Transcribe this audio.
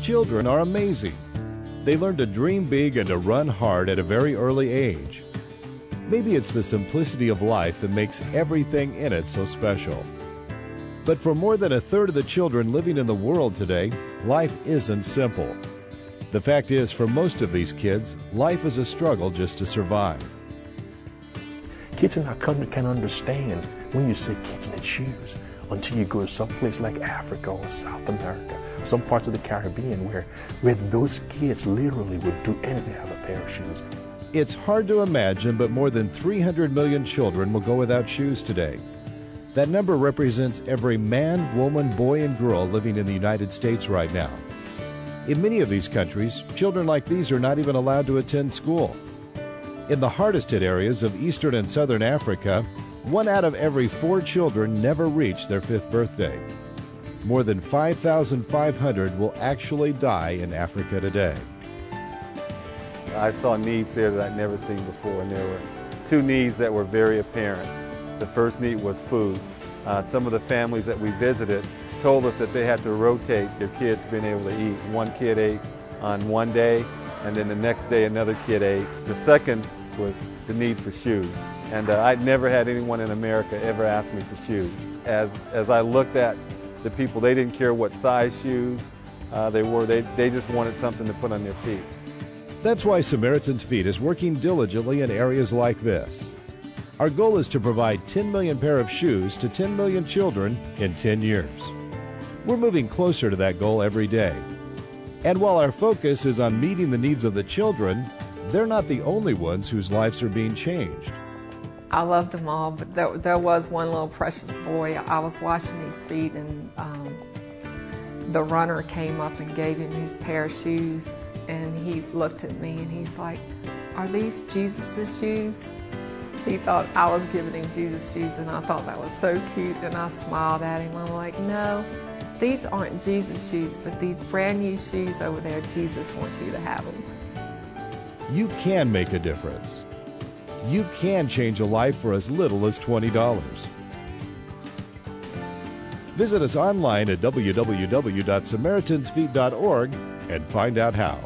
Children are amazing. They learn to dream big and to run hard at a very early age. Maybe it's the simplicity of life that makes everything in it so special. But for more than a third of the children living in the world today, life isn't simple. The fact is, for most of these kids, life is a struggle just to survive. Kids in our country can understand when you say kids need shoes until you go to some place like Africa or South America, some parts of the Caribbean where those kids literally would do anything to have a pair of shoes. It's hard to imagine, but more than 300 million children will go without shoes today. That number represents every man, woman, boy, and girl living in the United States right now. In many of these countries, children like these are not even allowed to attend school. In the hardest hit areas of Eastern and Southern Africa, 1 out of every 4 children never reach their 5th birthday. More than 5,500 will actually die in Africa today. I saw needs there that I'd never seen before, and there were 2 needs that were very apparent. The first need was food. Some of the families that we visited told us that they had to rotate their kids being able to eat. One kid ate on one day, and then the next day another kid ate. The second was the need for shoes. And I'd never had anyone in America ever ask me for shoes. As I looked at the people, they didn't care what size shoes they wore. They just wanted something to put on their feet. That's why Samaritans Feet is working diligently in areas like this. Our goal is to provide 10 million pair of shoes to 10 million children in 10 years. We're moving closer to that goal every day. And while our focus is on meeting the needs of the children, they're not the only ones whose lives are being changed. I loved them all, but there was one little precious boy. I was washing his feet, and the runner came up and gave him his pair of shoes. And he looked at me and he's like, "Are these Jesus' shoes?" He thought I was giving him Jesus' shoes, and I thought that was so cute, and I smiled at him. I'm like, "No, these aren't Jesus' shoes, but these brand new shoes over there, Jesus wants you to have them." You can make a difference. You can change a life for as little as $20. Visit us online at www.samaritansfeet.org and find out how.